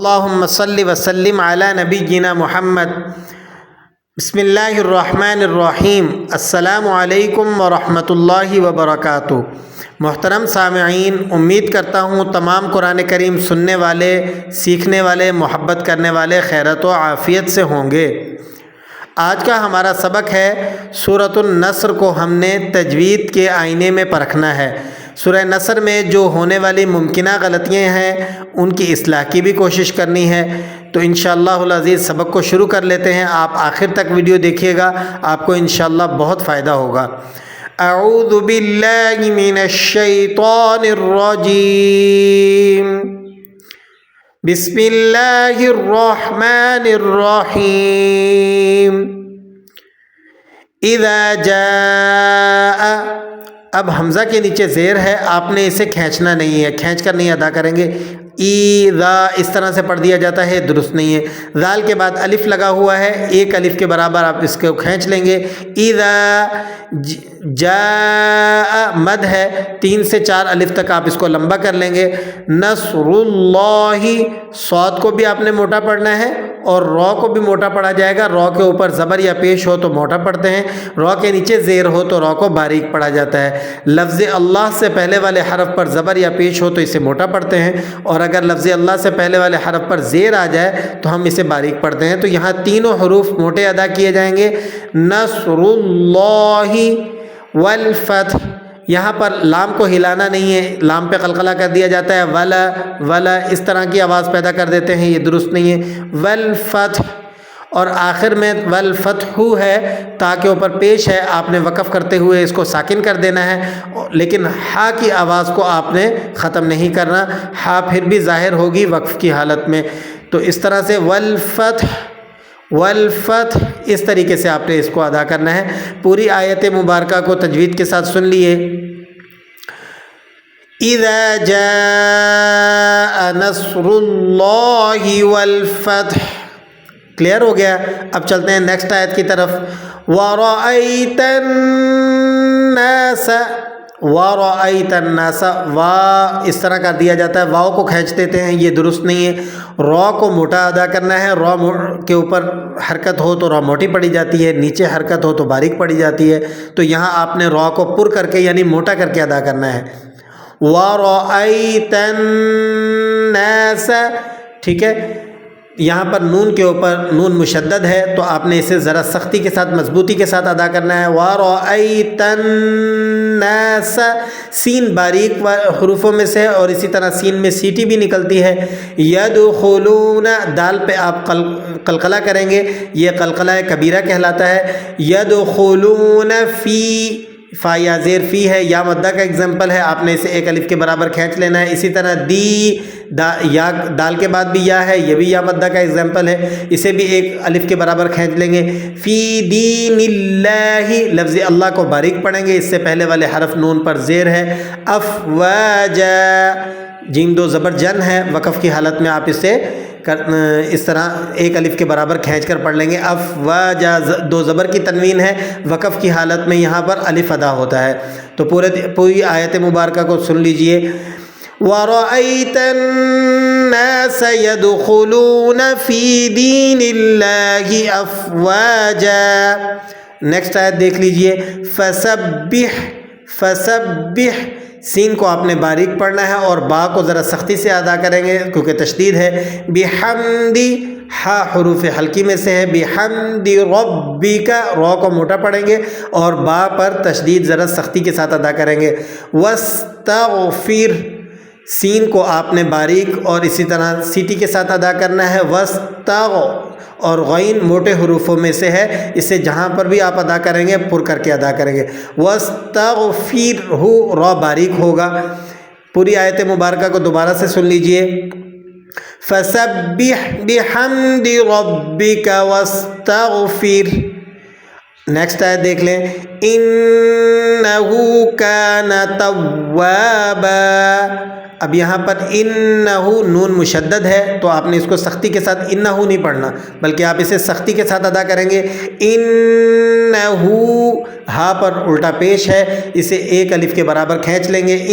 اللہم صلی وسلم علی نبینا محمد۔ بسم اللہ الرحمن الرحیم۔ السلام علیکم ورحمۃ اللہ وبرکاتہ۔ محترم سامعین، امید کرتا ہوں تمام قرآن کریم سننے والے، سیکھنے والے، محبت کرنے والے خیرت و عافیت سے ہوں گے۔ آج کا ہمارا سبق ہے سورۃ النصر کو ہم نے تجوید کے آئینے میں پرکھنا ہے۔ سورہ نصر میں جو ہونے والی ممکنہ غلطیاں ہیں ان کی اصلاح کی بھی کوشش کرنی ہے۔ تو انشاءاللہ العزیز سبق کو شروع کر لیتے ہیں۔ آپ آخر تک ویڈیو دیکھیے گا، آپ کو انشاءاللہ بہت فائدہ ہوگا۔ اعوذ باللہ من الشیطان الرجیم، بسم اللہ الرحمن الرحیم۔ اذا جاء، اب حمزہ کے نیچے زیر ہے، آپ نے اسے کھینچنا نہیں ہے، کھینچ کر نہیں ادا کریں گے۔ ایذا اس طرح سے پڑھ دیا جاتا ہے، درست نہیں ہے۔ ذال کے بعد الف لگا ہوا ہے، ایک الف کے برابر آپ اس کو کھینچ لیں گے۔ اذا جاء مد ہے، 3 سے 4 الف تک آپ اس کو لمبا کر لیں گے۔ نصر اللہ، صاد کو بھی آپ نے موٹا پڑھنا ہے اور را کو بھی موٹا پڑھا جائے گا۔ را کے اوپر زبر یا پیش ہو تو موٹا پڑھتے ہیں، را کے نیچے زیر ہو تو را کو باریک پڑھا جاتا ہے۔ لفظ اللہ سے پہلے والے حرف پر زبر یا پیش ہو تو اسے موٹا پڑھتے ہیں، اور اگر لفظ اللہ سے پہلے والے حرف پر زیر آ جائے تو ہم اسے باریک پڑھتے ہیں۔ تو یہاں تینوں حروف موٹے ادا کیے جائیں گے۔ نصر اللہ والفتح، یہاں پر لام کو ہلانا نہیں ہے، لام پہ قلقلہ کر دیا جاتا ہے۔ ولا ولا اس طرح کی آواز پیدا کر دیتے ہیں، یہ درست نہیں ہے۔ والفتح، اور آخر میں والفتح ہے، تا کے اوپر پیش ہے، آپ نے وقف کرتے ہوئے اس کو ساکن کر دینا ہے، لیکن ہا کی آواز کو آپ نے ختم نہیں کرنا، ہا پھر بھی ظاہر ہوگی وقف کی حالت میں۔ تو اس طرح سے والفتح والفتح اس طریقے سے آپ نے اس کو ادا کرنا ہے۔ پوری آیت مبارکہ کو تجوید کے ساتھ سن لیے۔ اذا جاء نصر اللہ والفتح، کلیئر ہو گیا؟ اب چلتے ہیں نیکسٹ آیت کی طرف۔ وَرَأَيْتَ النَّاسَ، وَرَأَيْتَ النَّاسَ، وا اس طرح کر دیا جاتا ہے، واؤ کو کھینچ دیتے ہیں، یہ درست نہیں ہے۔ را کو موٹا ادا کرنا ہے، را کے اوپر حرکت ہو تو را موٹی پڑی جاتی ہے، نیچے حرکت ہو تو باریک پڑی جاتی ہے۔ تو یہاں آپ نے را کو پر کر کے یعنی موٹا کر کے ادا کرنا ہے۔ وَرَأَيْتَ النَّاسَ، ٹھیک ہے؟ یہاں پر نون کے اوپر نون مشدد ہے تو آپ نے اسے ذرا سختی کے ساتھ، مضبوطی کے ساتھ ادا کرنا ہے۔ وَرَأَيْتَ النَّاسَ، سین باریک حروفوں میں سے ہے اور اسی طرح سین میں سیٹی بھی نکلتی ہے۔ يَدْخُلُونَ، دال پہ آپ قلقلہ کریں گے، یہ قلقلہ کبیرہ کہلاتا ہے۔ يَدْخُلُونَ فی، فا یا زیر فی ہے، یا مدہ کا اگزامپل ہے، آپ نے اسے ایک الف کے برابر کھینچ لینا ہے۔ اسی طرح دی، یا دال کے بعد بھی یا ہے، یہ بھی یا مدہ کا اگزامپل ہے، اسے بھی ایک الف کے برابر کھینچ لیں گے۔ فی دین اللہ، لفظ اللہ کو باریک پڑھیں گے، اس سے پہلے والے حرف نون پر زیر ہے۔ افواجا، جیم دو زبر جن ہے، وقف کی حالت میں آپ اسے اس طرح ایک الف کے برابر کھینچ کر پڑھ لیں گے۔ افواجا، دو زبر کی تنوین ہے، وقف کی حالت میں یہاں پر الف ادا ہوتا ہے۔ تو پوری آیت مبارکہ کو سن لیجئے۔ وَرَأَيْتَ النَّاسَ يَدْخُلُونَ فِي دِينِ اللَّهِ أَفْوَاجًا، نیکسٹ آیت دیکھ لیجئے۔ فَسَبِّحْ، فَسَبِّحْ، سین کو آپ نے باریک پڑھنا ہے اور با کو ذرا سختی سے ادا کریں گے کیونکہ تشدید ہے۔ بِحَمْدِ، ہا حروف حلقی میں سے ہے۔ بِحَمْدِ رَبِّكَ، را کو موٹا پڑھیں گے اور با پر تشدید ذرا سختی کے ساتھ ادا کریں گے۔ وَاسْتَغْفِرْ، سین کو آپ نے باریک اور اسی طرح سیٹی کے ساتھ ادا کرنا ہے۔ وَاسْتَغْ، اور غین موٹے حروفوں میں سے ہے، اسے جہاں پر بھی آپ ادا کریں گے پر کر کے ادا کریں گے۔ وَاسْتَغْفِرْهُ، را باریک ہوگا۔ پوری آیت مبارکہ کو دوبارہ سے سن لیجئے۔ فَسَبِّحْ بِحَمْدِ رَبِّكَ وَاسْتَغْفِرْ، نیکسٹ آیت دیکھ لیں۔ إِنَّهُ كَانَ تَوَّابًا، اب یہاں پر انہو نون مشدد ہے تو آپ نے اس کو سختی کے ساتھ انہو نہیں پڑھنا بلکہ آپ اسے سختی کے ساتھ ادا کریں گے۔ انہو، ہا پر الٹا پیش ہے، اسے ایک الف کے برابر کھینچ لیں گے۔